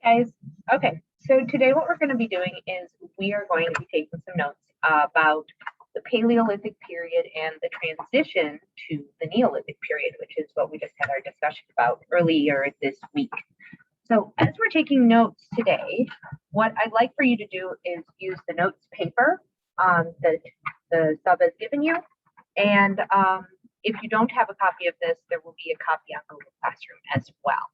Guys, okay, so today what we're going to be doing is we are going to be taking some notes about the Paleolithic period and the transition to the Neolithic period, which is what we just had our discussion about earlier this week. So as we're taking notes today, what I'd like for you to do is use the notes paper that the sub has given you. And if you don't have a copy of this, there will be a copy on Google Classroom as well.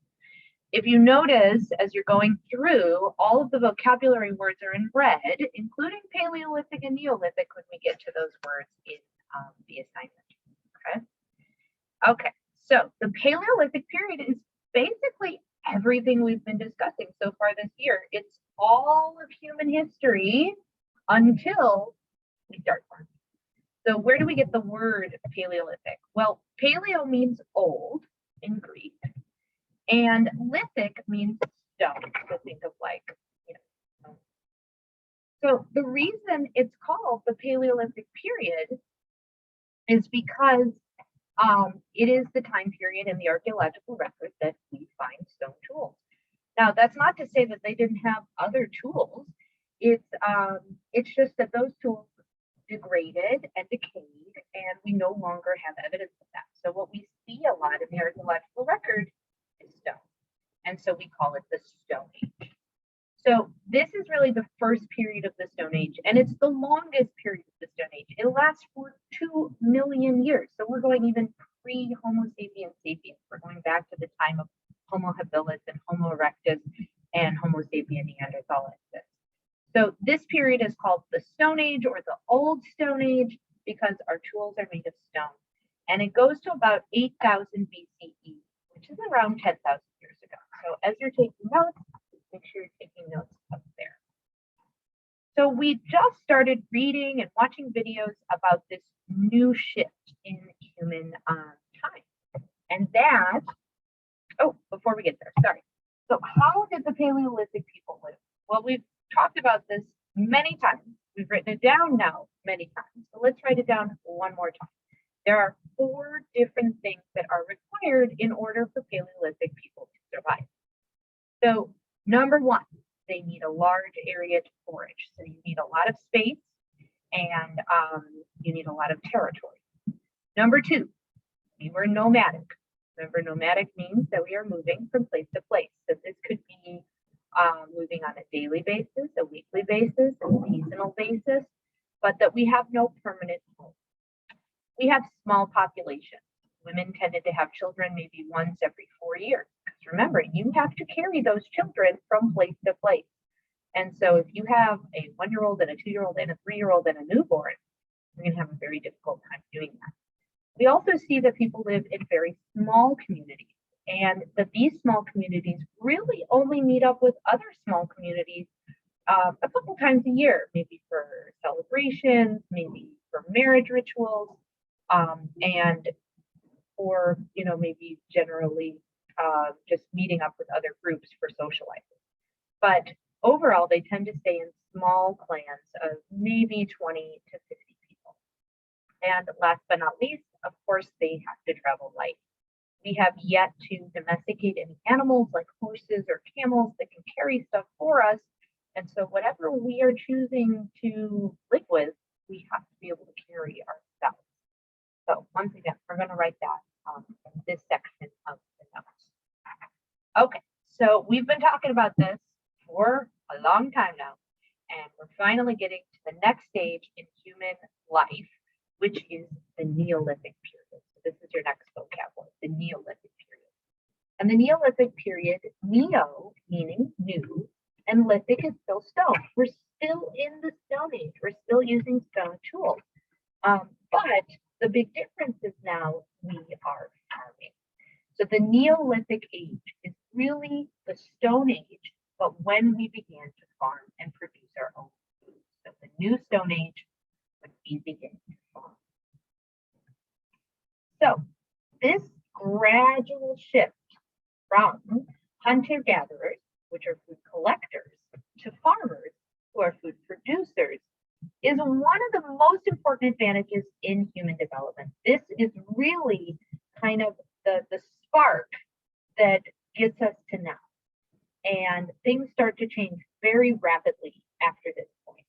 If you notice, as you're going through, all of the vocabulary words are in red, including Paleolithic and Neolithic when we get to those words in the assignment. Okay, so the Paleolithic period is basically everything we've been discussing so far this year. It's all of human history until we start farming. So where do we get the word Paleolithic? Well, paleo means old in Greek. And lithic means stone, so think of like, stone. So the reason it's called the Paleolithic period is because it is the time period in the archaeological record that we find stone tools. Now, that's not to say that they didn't have other tools. It's just that those tools degraded and decayed, and we no longer have evidence of that. So what we see a lot in the archaeological record is stone, and so we call it the Stone Age. So this is really the first period of the Stone Age, and it's the longest period of the Stone Age. It lasts for 2 million years. So we're going even pre-Homo sapiens sapiens. We're going back to the time of Homo habilis and Homo erectus and Homo sapien neanderthalensis. So this period is called the Stone Age or the Old Stone Age because our tools are made of stone, and it goes to about 8,000 BCE, which is around 10,000 years ago. So as you're taking notes, make sure you're taking notes up there. So we just started reading and watching videos about this new shift in human time. And that, before we get there, sorry. So how did the Paleolithic people live? Well, we've talked about this many times. We've written it down now many times. So let's write it down one more time. There are 4 different things that are required in order for Paleolithic people to survive. So number 1, they need a large area to forage. So you need a lot of space and you need a lot of territory. Number 2, we were nomadic. Remember, nomadic means that we are moving from place to place. So this could be moving on a daily basis, a weekly basis, a seasonal basis, but that we have no permanent home. We have small populations. Women tended to have children maybe once every 4 years. Because remember, you have to carry those children from place to place. And so if you have a 1-year-old and a 2-year-old and a 3-year-old and a newborn, you're going to have a very difficult time doing that. We also see that people live in very small communities, and that these small communities really only meet up with other small communities a couple times a year, maybe for celebrations, maybe for marriage rituals, and or maybe generally just meeting up with other groups for socializing. But overall, they tend to stay in small clans of maybe 20 to 50 people. And last but not least, of course, they have to travel light. We have yet to domesticate any animals like horses or camels that can carry stuff for us. And so whatever we are choosing to live with, we have to be able to carry ourselves. So once again, we're going to write that in this section of the notes. Okay, so we've been talking about this for a long time now, and we're finally getting to the next stage in human life, which is the Neolithic period. So this is your next vocab word, the Neolithic period. And the Neolithic period, neo meaning new, and lithic is still stone. We're still in the Stone Age. We're still using stone tools. But the big difference is now we are farming. So the Neolithic age is really the Stone Age, but when we began to farm and produce our own food. So the new Stone Age, when we begin to farm. So this gradual shift from hunter-gatherers, which are food collectors, to farmers, who are food producers, is one of the most important advantages in human development. This is really kind of the spark that gets us to now. and things start to change very rapidly after this point.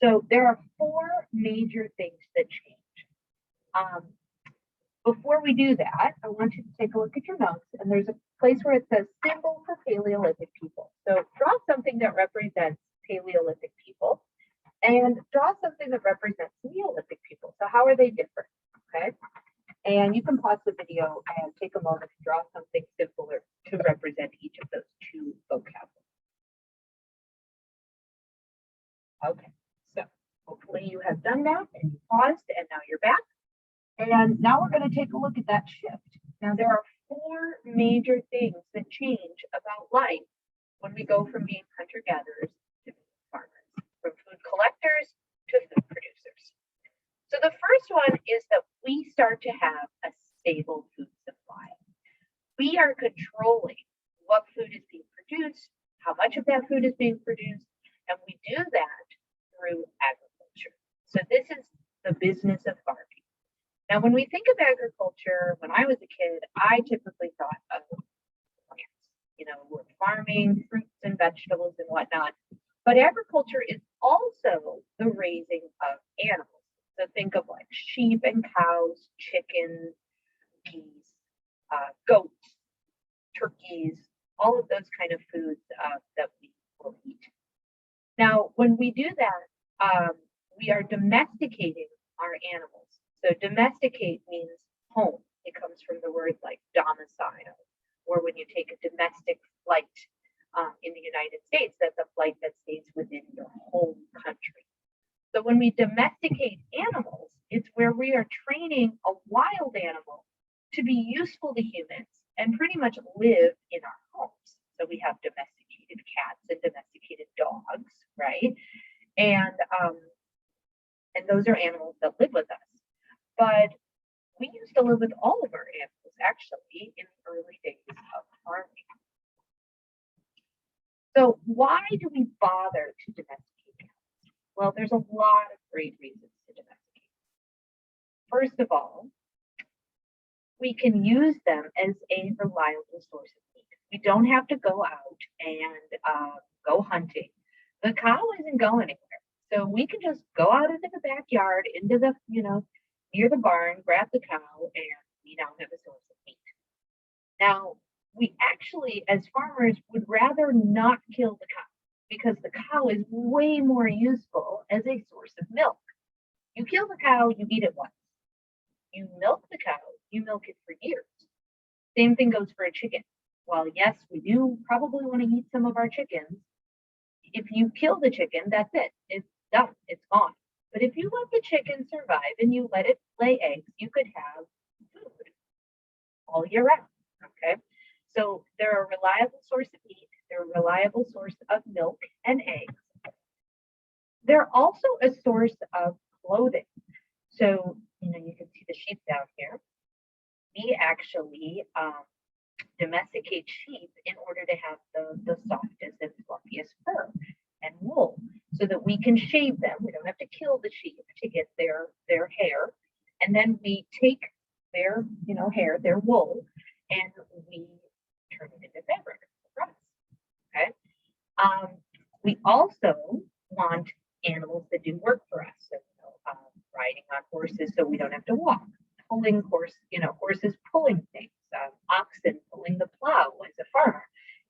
So there are four major things that change. Before we do that, I want you to take a look at your notes, and there's a place where it says symbol for Paleolithic people. So draw something that represents Paleolithic people, and draw something that represents Neolithic people. So how are they different? Okay. And you can pause the video and take a moment to draw something simpler to represent each of those two vocabularies. Okay, so hopefully you have done that and you paused and now you're back. And now we're going to take a look at that shift. Now there are four major things that change about life when we go from being hunter-gatherers to being farmers, from food collectors to food producers. So the first one is that we start to have a stable food supply. We are controlling what food is being produced, how much of that food is being produced, and we do that through agriculture. So this is the business of farming. Now, when we think of agriculture, when I was a kid, I typically thought of plants. We're farming fruits and vegetables and whatnot. But agriculture is also the raising of animals. So think of like sheep and cows, chickens, geese, goats, turkeys, all of those kind of foods that we will eat. Now, when we do that, we are domesticating our animals. So domesticate means home. It comes from the word like domicile, or when you take a domestic flight in the United States, that's a flight that stays within your home country. So when we domesticate animals, it's where we are training a wild animal to be useful to humans and pretty much live in our homes. So we have domesticated cats and domesticated dogs, right? And those are animals that live with us. But we used to live with all of our animals actually in the early days of farming. So why do we bother to domesticate animals? Well, there's a lot of great reasons to domesticate. First of all, we can use them as a reliable source of meat. We don't have to go out and go hunting. The cow isn't going anywhere. So we can just go out into the backyard, into the, near the barn, grab the cow, and we now have a source of meat. Now, we actually, as farmers, would rather not kill the cow because the cow is way more useful as a source of milk. You kill the cow, you eat it once. You milk the cow, you milk it for years. Same thing goes for a chicken. While yes, we do probably want to eat some of our chickens, if you kill the chicken, that's it. It's done. It's gone. But if you let the chicken survive and you let it lay eggs, you could have food all year round. Okay. So they're a reliable source of meat. They're a reliable source of milk and eggs. They're also a source of clothing. So, you can see the sheep down here. We actually domesticate sheep in order to have the softest and fluffiest fur and wool so that we can shave them. We don't have to kill the sheep to get their hair. And then we take their, hair, their wool, and we turn it into fabric for us. Okay. We also want animals that do work for us. So, riding on horses so we don't have to walk. Pulling horses pulling things. Oxen pulling the plow as a farmer.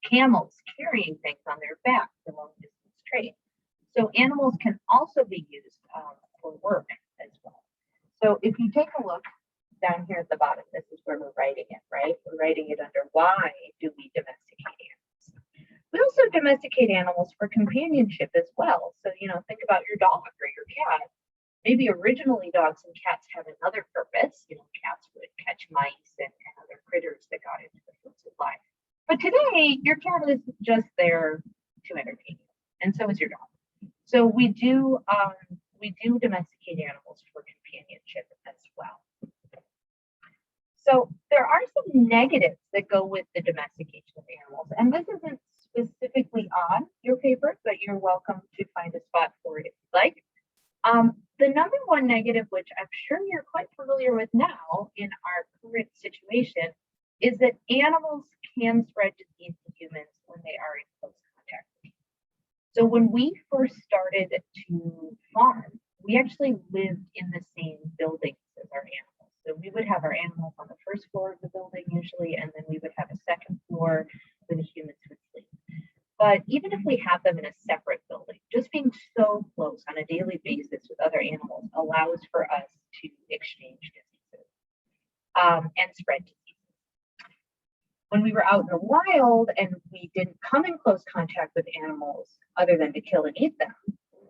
Camels carrying things on their back for long distance trade. So animals can also be used for work as well. So if you take a look down here at the bottom, this is where we're writing it, right? We're writing it under why do we domesticate animals? We also domesticate animals for companionship as well. So, think about your dog or your cat. Maybe originally dogs and cats had another purpose. Cats would catch mice and other critters that got into the food supply. But today, your cat is just there to entertain you, and so is your dog. So we do domesticate animals for companionship as well. So there are some negatives that go with the domestication of animals, and this isn't specifically on your paper, but you're welcome to find a spot for it if you'd like. The number one negative, which I'm sure you're quite familiar with now in our current situation, is that animals can spread disease to humans when they are in So when we first started to farm, we actually lived in the same buildings as our animals. So we would have our animals on the first floor of the building usually, and then we would have a second floor where the humans would sleep. But even if we have them in a separate building, just being so close on a daily basis with other animals allows for us to exchange diseases and spread diseases. When we were out in the wild and we didn't come in close contact with animals other than to kill and eat them,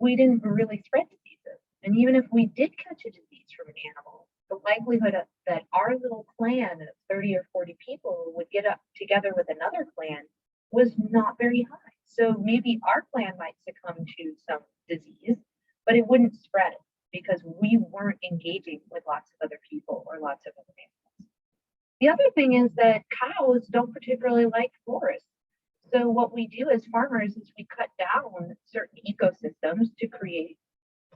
we didn't really spread diseases. And even if we did catch a disease from an animal, the likelihood that our little clan of 30 or 40 people would get up together with another clan was not very high. So maybe our clan might succumb to some disease, but it wouldn't spread because we weren't engaging with lots of other people or lots of other animals. The other thing is that cows don't particularly like forests. So what we do as farmers is we cut down certain ecosystems to create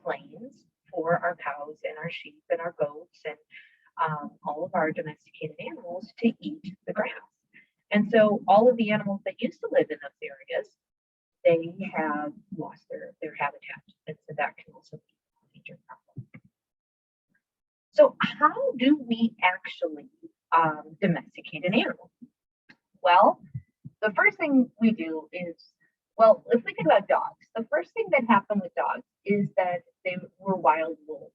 plains for our cows and our sheep and our goats and all of our domesticated animals to eat the grass. And so all of the animals that used to live in those areas, they have lost their habitat. And so that can also be a major problem. So how do we actually domesticate an animal? Well, the first thing we do is, well, if we think about dogs, the first thing that happened with dogs is that they were wild wolves.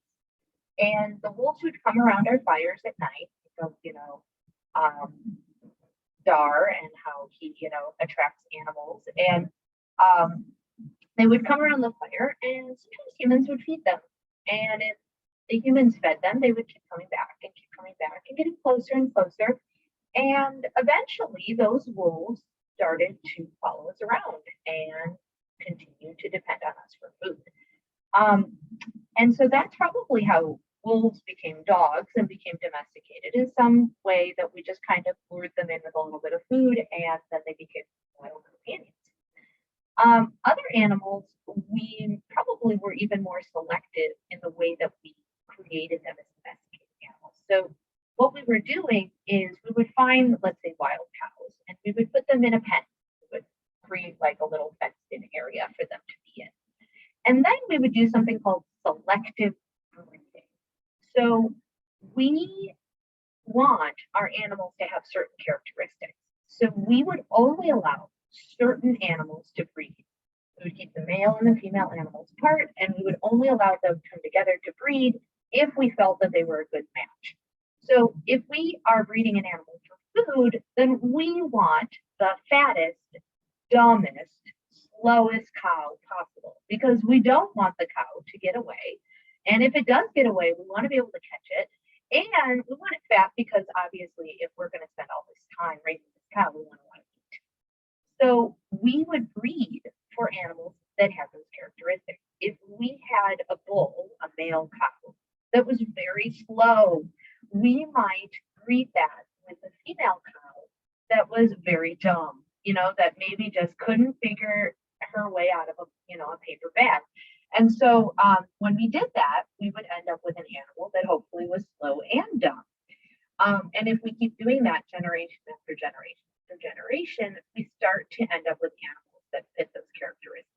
And the wolves would come around our fires at night, Dar and how he, attracts animals. And they would come around the fire and sometimes humans would feed them. And if the humans fed them, they would keep coming back and keep coming back and getting closer and closer. And eventually those wolves started to follow us around and continue to depend on us for food. And so that's probably how wolves became dogs and became domesticated in some way that we just kind of lured them in with a little bit of food and then they became loyal companions. Other animals, we probably were even more selective in the way that we created them as domesticated animals. So what we were doing is we would find, let's say, wild cows, and we would put them in a pen. We would create like a little fenced-in area for them to be in. And then we would do something called selective breeding. So we want our animals to have certain characteristics. So we would only allow certain animals to breed. We would keep the male and the female animals apart, and we would only allow them to come together to breed if we felt that they were a good match. So if we are breeding an animal for food, then we want the fattest, dumbest, slowest cow possible because we don't want the cow to get away. And if it does get away, we want to be able to catch it. And we want it fat because obviously if we're going to spend all this time raising this cow, we want to eat. So we would breed for animals that have those characteristics. If we had a bull, a male cow, that was very slow, we might breed that with a female cow that was very dumb, that maybe just couldn't figure her way out of a paper bag. And so when we did that, we would end up with an animal that hopefully was slow and dumb. And if we keep doing that generation after generation after generation, we start to end up with animals that fit those characteristics.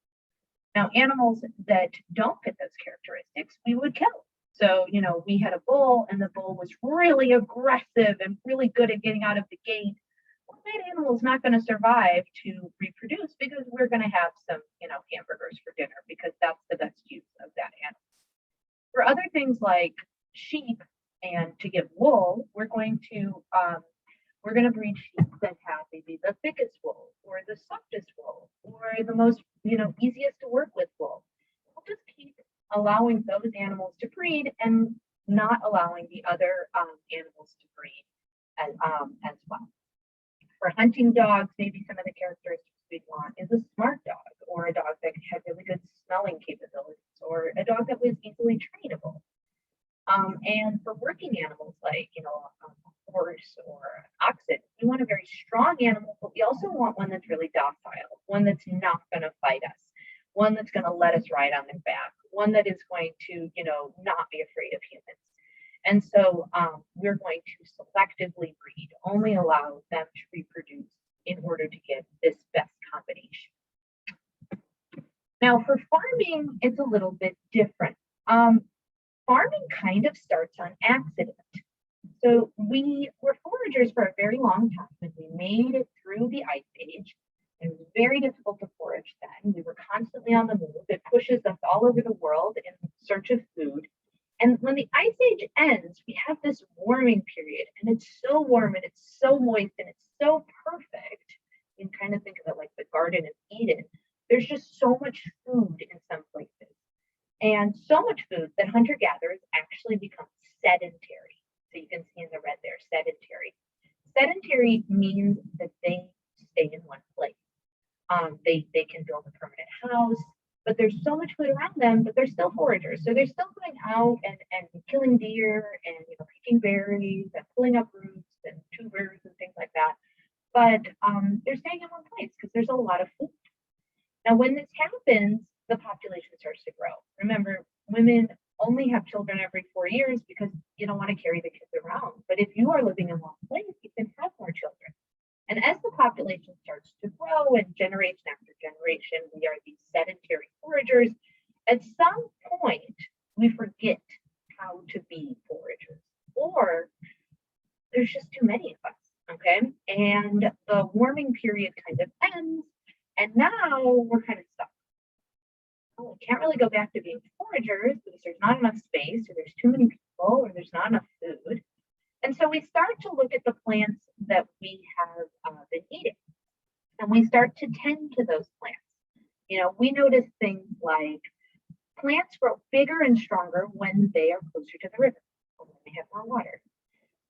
Now, animals that don't fit those characteristics, we would kill. So, we had a bull and the bull was really aggressive and really good at getting out of the gate. Well, that animal is not going to survive to reproduce because we're going to have some, hamburgers for dinner because that's the best use of that animal. For other things like sheep and to get wool, we're going to breed sheep that have maybe the thickest wool or the softest wool or the most, easiest to work with wool. We'll just keep allowing those animals to breed and not allowing the other animals to breed as well. For hunting dogs, maybe some of the characteristics we'd want is a smart dog or a dog that had really good smelling capabilities or a dog that was easily trainable. And for working animals like, a horse or an oxen, we want a very strong animal, but we also want one that's really docile, one that's not going to fight us, one that's going to let us ride on their back, one that is going to, not be afraid of humans. And so we're going to selectively breed, only allow them to reproduce in order to get this best combination. Now for farming, it's a little bit different. Farming kind of starts on accident. So we were foragers for a very long time, and we made it through the ice age. It was very difficult to forage then. We were constantly on the move. It pushes us all over the world in search of food. And when the ice age ends, we have this warming period, and it's so warm and it's so moist and it's so perfect. You can kind of think of it like the Garden of Eden. There's just so much food in some places, and so much food that hunter gatherers actually become sedentary. So you can see in the red there, sedentary. Sedentary means that they stay in one place. They can build a permanent house, but there's so much food around them, but they're still foragers. So they're still going out and killing deer and picking berries and pulling up roots and tubers and things like that. But they're staying in one place because there's a lot of food. Now, when this happens, the population starts to grow. Remember, women only have children every 4 years because you don't want to carry the kids around. But if you are living in one place, you can have more children. And as the population starts to grow and generation after generation, we are these sedentary foragers. At some point, we forget how to be foragers, or there's just too many of us, okay? And the warming period kind of ends, and now we're kind of stuck. Oh, we can't really go back to being foragers because there's not enough space, or there's too many people, or there's not enough food. And so we start to look at the plants that we have been eating, and we start to tend to those plants. We notice things like plants grow bigger and stronger when they are closer to the river, or when they have more water.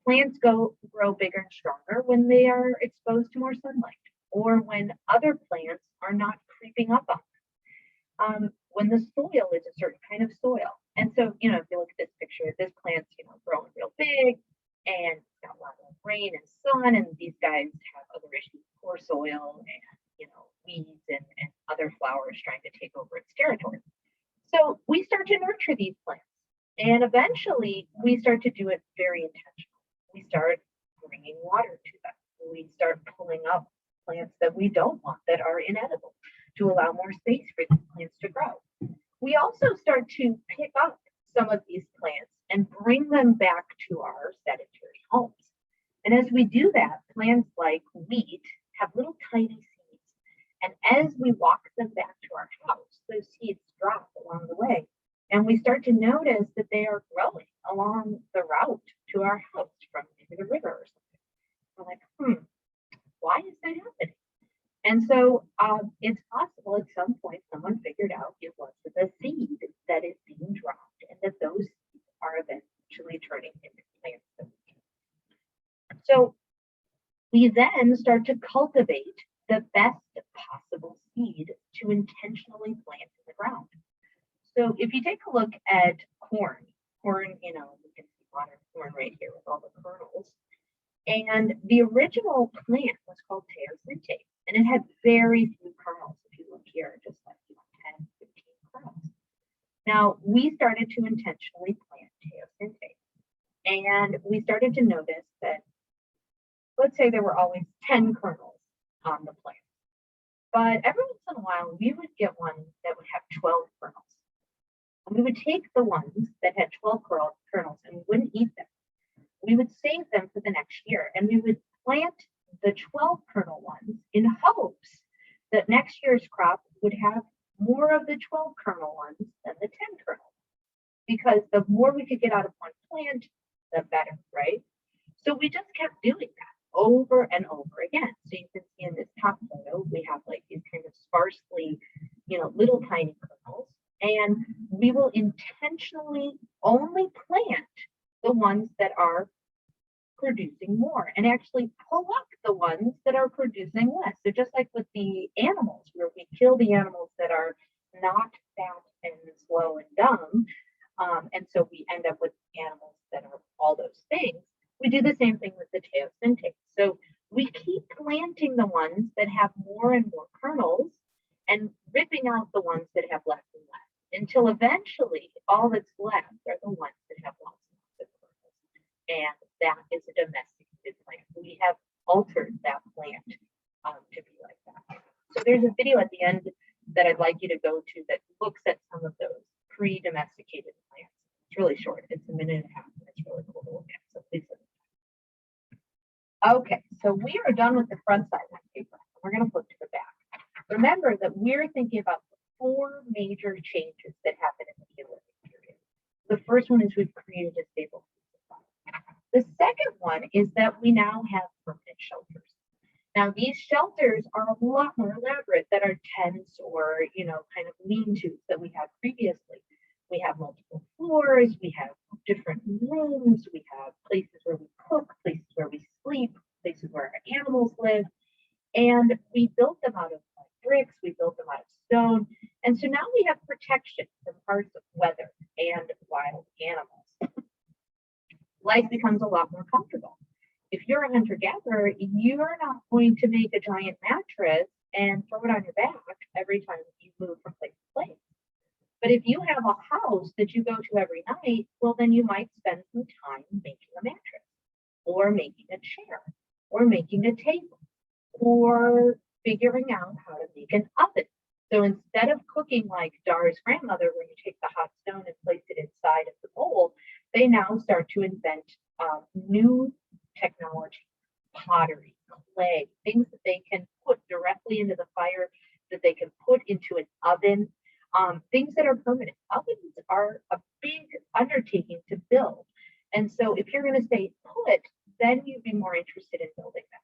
Plants grow bigger and stronger when they are exposed to more sunlight, or when other plants are not creeping up on them. When the soil is a certain kind of soil. And so, if you look at this picture, this plant's, growing real big, and it's got a lot of rain and sun, and these guys have other issues, poor soil and weeds and other flowers trying to take over its territory. So we start to nurture these plants, and eventually we start to do it very intentionally. We start bringing water to them. We start pulling up plants that we don't want, that are inedible, to allow more space for these plants to grow. We also start to pick up some of these plants and bring them back to our sedentary homes. And as we do that, plants like wheat have little tiny seeds. And as we walk them back to our house, those seeds drop along the way. And we start to notice that they are growing along the route to our house from maybe the river or something. We're like, why is that happening? And so it's possible at some point someone figured out it was the seed that is being dropped, and that those seeds are eventually turning into plants. So we then start to cultivate the best possible seed to intentionally plant in the ground. So if you take a look at corn, you can see modern corn right here with all the kernels. And the original plant was called teosinte, and it had very few kernels. If you look here, just like 10, 15 kernels. Now, we started to intentionally plant teosinte, and we started to notice that, let's say there were always 10 kernels on the plant. But every once in a while, we would get one that would have 12 kernels. And we would take the ones that had 12 kernels and we wouldn't eat them. We would save them for the next year, and we would plant the 12 kernel ones in hopes that next year's crop would have more of the 12 kernel ones than the 10 kernel. Because the more we could get out of one plant, the better, right? So we just kept doing that over and over again. So you can see in this top photo, we have like these kind of sparsely, little tiny kernels, and we will intentionally only plant the ones that are producing more, and actually pull up the ones that are producing less. So just like with the animals, where we kill the animals that are not fat and slow and dumb, and so we end up with animals that are all those things, we do the same thing with the teosinte. So we keep planting the ones that have more and more kernels and ripping out the ones that have less and less, until eventually all that's left are the ones that have lots and lots of kernels. And that is a domesticated plant. We have altered that plant to be like that. So there's a video at the end that I'd like you to go to that looks at some of those pre-domesticated plants. It's really short. It's a minute and a half, and it's really cool to look at. So please look. Okay, so we are done with the front side of that paper. We're going to flip to the back. Remember that we're thinking about the 4 major changes that happen in the Neolithic period. The first one is we've created a stable food supply. The second one is that we now have permanent shelters. Now, these shelters are a lot more elaborate than our tents or, kind of lean-tos that we had previously. We have multiple floors, we have different rooms, we have places where we cook, places where we sleep, places where our animals live. And we built them out of bricks, we built them out of stone. And so now we have protection from harsh weather and wild animals. Life becomes a lot more comfortable. If you're a hunter-gatherer, you're not going to make a giant mattress and throw it on your back every time you move from place to place. But if you have a house that you go to every night, well, then you might spend some time making a mattress, or making a chair, or making a table, or figuring out how to make an oven. So instead of cooking like Dara's grandmother, where you take the hot stone and place it inside of the bowl, they now start to invent new technology, pottery, clay, things that they can put directly into the fire, that they can put into an oven, things that are permanent. Ovens are a big undertaking to build. And so if you're going to stay put, then you'd be more interested in building them.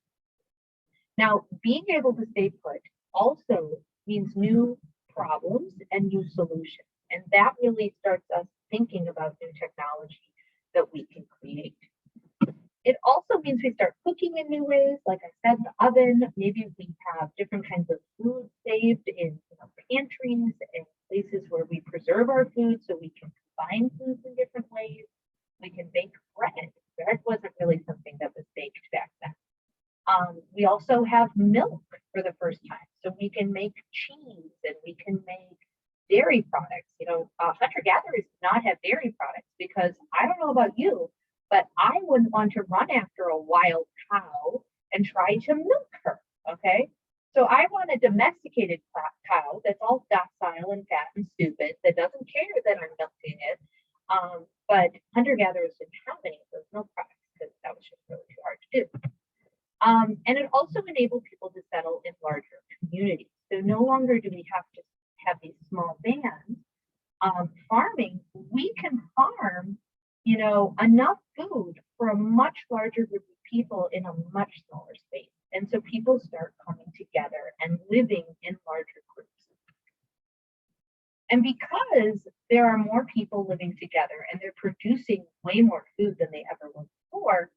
Now, being able to stay put also means new problems and new solutions. And that really starts us thinking about new technology that we can create. It also means we start cooking in new ways. Like I said, the oven, maybe we have different kinds of food saved in pantries and places where we preserve our food so we can combine foods in different ways. We can bake bread. Bread wasn't really something that was baked back then. We also have milk for the first time. So we can make cheese and we can make dairy products. Hunter-gatherers do not have dairy products because I don't know about you, but I wouldn't want to run after a wild cow and try to milk her, okay? So I want a domesticated cow that's all docile and fat and stupid, that doesn't care that I'm milking it. But hunter-gatherers didn't have any of those milk products because that was just really too hard to do. And it also enabled people to settle in larger communities. So no longer do we have to have these small bands. Farming, we can farm enough food for a much larger group of people in a much smaller space. And so people start coming together and living in larger groups. And because there are more people living together and they're producing way more food than they ever were before,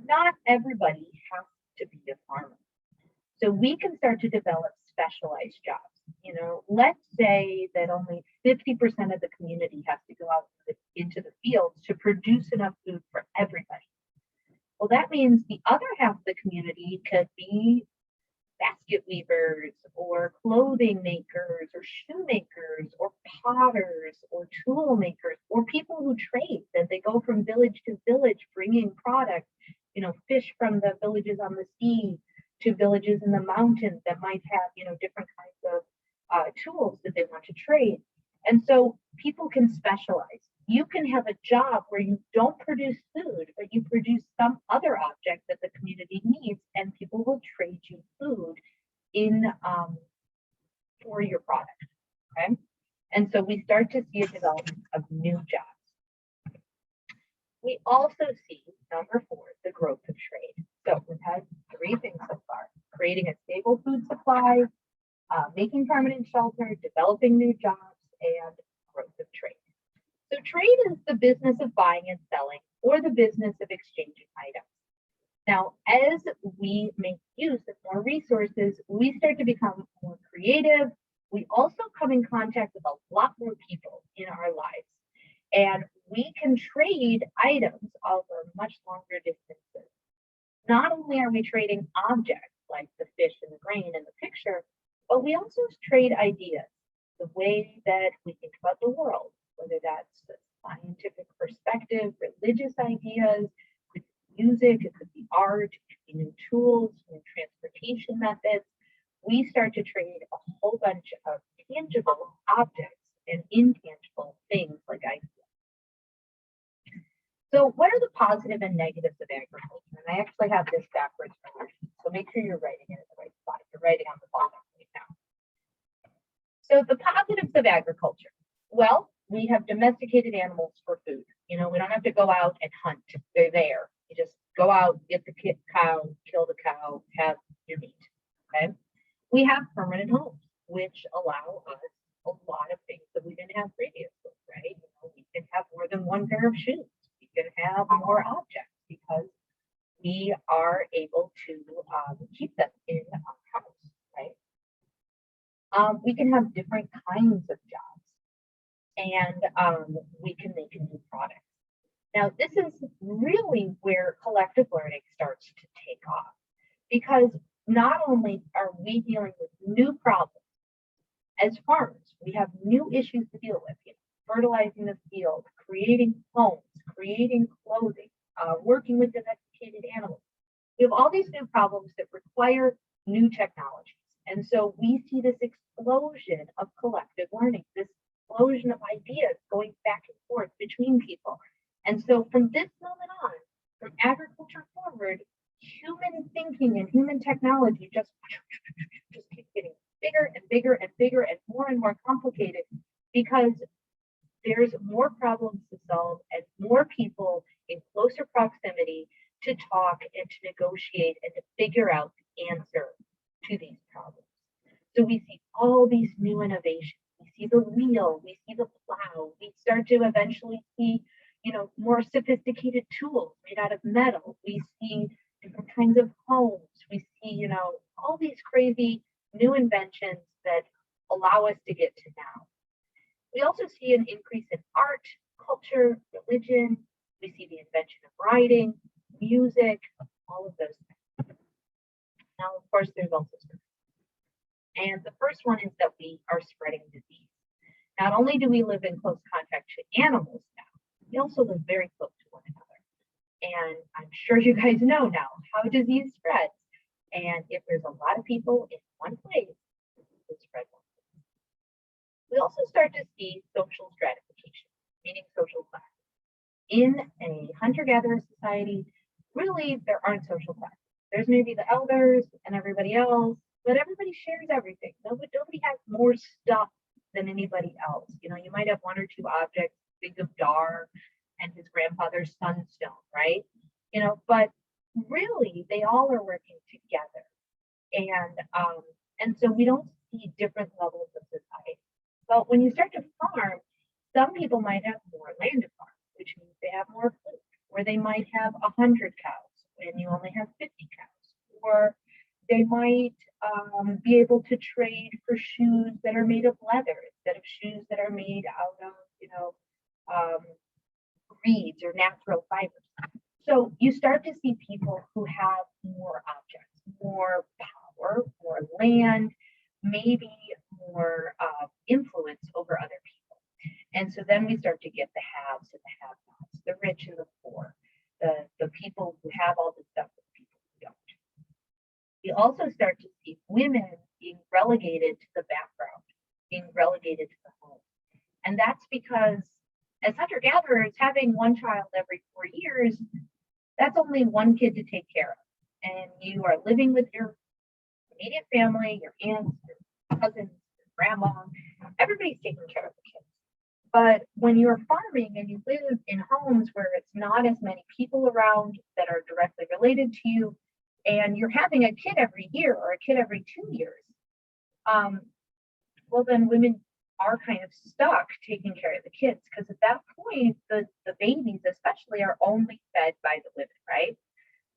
not everybody has to be a farmer. So we can start to develop specialized jobs. Let's say that only 50% of the community has to go out into the fields to produce enough food for everybody. Well, that means the other half of the community could be basket weavers or clothing makers or shoemakers or potters or tool makers or people who trade, that they go from village to village bringing products, fish from the villages on the sea to villages in the mountains that might have, different kinds of tools that they want to trade. And so people can specialize. You can have a job where you don't produce food, but you produce some other object that the community needs, and people will trade you food for your product. Okay. And so we start to see a development of new jobs. We also see, number 4, the growth of trade. So we've had 3 things so far: creating a stable food supply, making permanent shelter, developing new jobs, and growth of trade. So trade is the business of buying and selling, or the business of exchanging items. Now, as we make use of more resources, we start to become more creative. We also come in contact with a lot more people in our lives. And we can trade items over much longer distances. Not only are we trading objects like the fish and the grain in the picture, but we also trade ideas, the way that we think about the world, whether that's a scientific perspective, religious ideas, it could be music, it could be art, it could be new tools, new transportation methods. We start to trade a whole bunch of tangible objects and intangible things like ideas. So what are the positive and negatives of agriculture? And I actually have this backwards from our sheet, so make sure you're writing it in the right spot. You're writing on the bottom right now. So the positives of agriculture. Well, we have domesticated animals for food. You know, we don't have to go out and hunt. They're there. You just go out, get the cow, kill the cow, have your meat. Okay. We have permanent homes, which allow us a lot of things that we didn't have previously, right? You know, we can have more than one pair of shoes. We can have more objects because we are able to keep them in our house, right? We can have different kinds of jobs, and we can make a new product. Now, this is really where collective learning starts to take off, because not only are we dealing with new problems as farmers, we have new issues to deal with, you know, fertilizing the field, creating homes, creating clothing, working with domesticated animals. We have all these new problems that require new technologies. And so we see this explosion of collective learning, this explosion of ideas going back and forth between people. And so from this moment on, from agriculture forward, human thinking and human technology just keeps getting bigger and bigger and bigger and more complicated, because there's more problems to solve and more people in closer proximity to talk and to negotiate and to figure out the answer to these problems. So we see all these new innovations. We see the wheel, we see the plow, we start to eventually see, you know, more sophisticated tools made out of metal. We see different kinds of homes. We see, you know, all these crazy new inventions that allow us to get to now. We also see an increase in art, culture, religion. We see the invention of writing, music, all of those things. Now, of course, there's also some. And the first one is that we are spreading disease. Not only do we live in close contact to animals now, we also live very close to one another. And I'm sure you guys know now how disease spreads. And if there's a lot of people in one place, it will spread one place. We also start to see social stratification, meaning social class. In a hunter-gatherer society, really, there aren't social classes. There's maybe the elders and everybody else, but everybody shares everything. Nobody has more stuff than anybody else. You know, you might have one or two objects, think of Dar and his grandfather's sunstone, right? You know, but really they all are working together. And so we don't see different levels of society. But when you start to farm, some people might have more land to farm, which means they have more food, or they might have 100 cows and you only have 50 cows, or they might be able to trade for shoes that are made of leather instead of shoes that are made out of, you know, reeds or natural fibers. So you start to see people who have more objects, more power, more land, maybe more influence over other people. And so then we start to get the haves and the have-nots, the rich and the poor, the people who have all the stuff and the people who don't. We also start to see women being relegated to the background, being relegated to the home. And that's because as hunter-gatherers, having one child every 4 years, that's only one kid to take care of. And you are living with your immediate family, your aunts, your cousins, your grandma, everybody's taking care of the kids. But when you're farming and you live in homes where it's not as many people around that are directly related to you, and you're having a kid every year or a kid every 2 years, well, then women are kind of stuck taking care of the kids, because at that point, the babies especially are only fed by the women, right?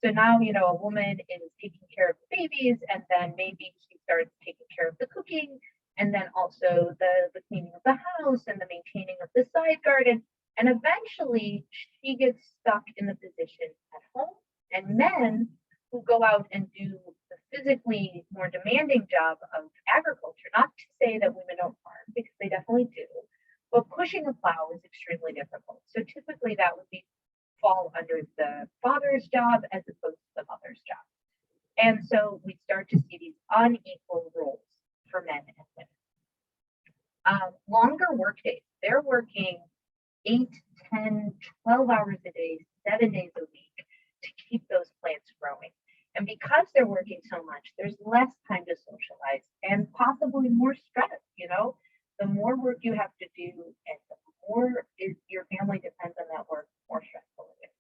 So now, you know, a woman is taking care of the babies, and then maybe she starts taking care of the cooking, and then also the cleaning of the house and the maintaining of the side garden. And eventually she gets stuck in the position at home, and men who go out and do the physically more demanding job of agriculture, not to say that women don't farm, because they definitely do, but pushing a plow is extremely difficult. So typically that would fall under the father's job as opposed to the mother's job. And so we start to see these unequal roles for men and women. Longer work days. They're working 8, 10, 12 hours a day, 7 days a week to keep those plants growing. And because they're working so much, there's less time to socialize and possibly more stress. The more work you have to do and the more your family depends on that work, the more stressful it is.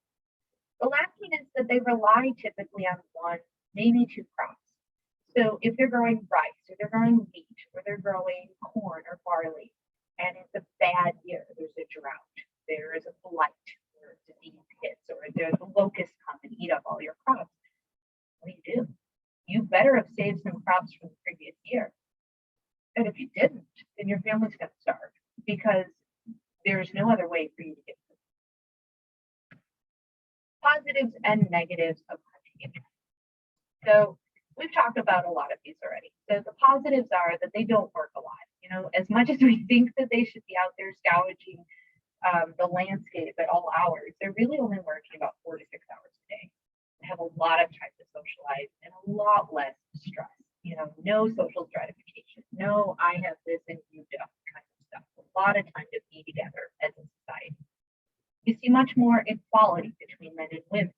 The last thing is that they rely typically on one, maybe two crops. So if they're growing rice, or they're growing wheat, or they're growing corn or barley, and it's a bad year, there's a drought, there is a blight, or disease hits, or there's a locust come and eat up all your crops, what do? You better have saved some crops from the previous year. And if you didn't, then your family's going to starve because there's no other way for you to get food. Positives and negatives of hunting and gathering. So we've talked about a lot of these already. So the positives are that they don't work a lot. As much as we think that they should be out there scavenging the landscape at all hours, they're really only working about 4 to 6 hours a day. They have a lot of time to socialize and a lot less stress. No social stratification. No, I have this and you don't kind of stuff. A lot of time to be together as a society. You see much more equality between men and women.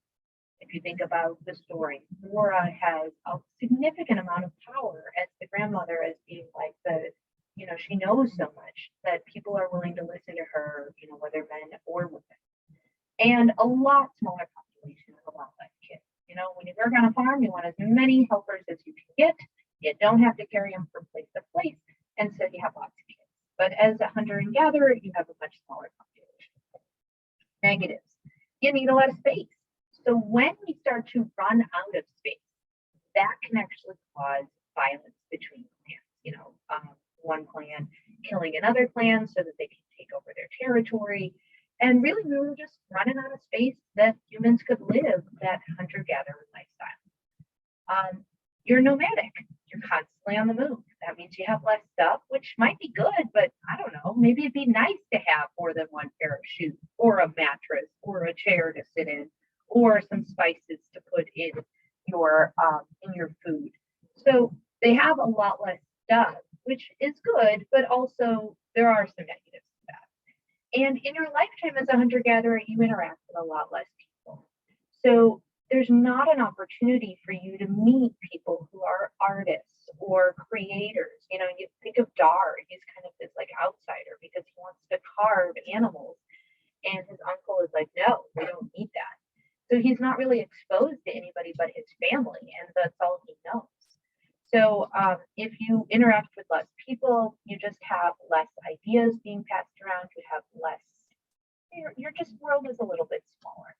If you think about the story, Nora has a significant amount of power as the grandmother, as being like she knows so much that people are willing to listen to her, whether men or women. And a lot smaller population and a lot less kids. When you work on a farm, you want as many helpers as you can get. You don't have to carry them from place to place, and so you have lots of kids. But as a hunter and gatherer, you have a much smaller population. Negatives. You need a lot of space. So when we start to run out of space, that can actually cause violence between clans. One clan killing another clan so that they can take over their territory. And really, we were just running out of space that humans could live that hunter-gatherer lifestyle. You're nomadic. You're constantly on the move. That means you have less stuff, which might be good, but I don't know. Maybe it'd be nice to have more than one pair of shoes, or a mattress, or a chair to sit in, or some spices to put in your food. So they have a lot less stuff, which is good, but also there are some negatives to that. And in your lifetime as a hunter-gatherer, you interact with a lot less people. So there's not an opportunity for you to meet people who are artists or creators. You think of Dar, he's kind of this like outsider because he wants to carve animals. And his uncle is like, no, we don't need that. So he's not really exposed to anybody but his family, and that's all he knows. So if you interact with less people, you just have less ideas being passed around. You have less, your just world is a little bit smaller.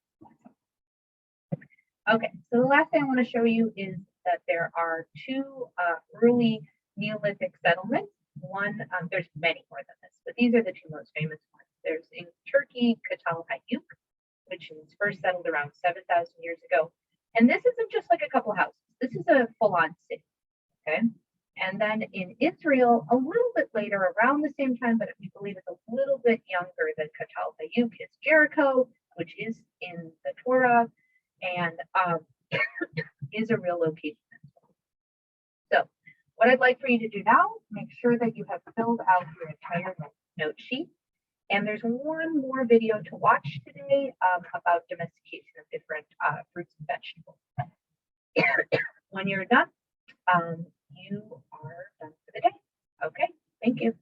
Okay, so the last thing I want to show you is that there are two early Neolithic settlements. One, there's many more than this, but these are the two most famous ones. There's in Turkey, Çatalhöyük, which was first settled around 7,000 years ago. And this isn't just like a couple houses. This is a full-on city. Okay, and then in Israel, a little bit later, around the same time, but we believe it's a little bit younger than Çatalhöyük, is Jericho, which is in the Torah, and is a real location. So what I'd like for you to do now, make sure that you have filled out your entire note sheet. And there's one more video to watch today about domestication of different fruits and vegetables. When you're done, you are done for the day. Okay, thank you.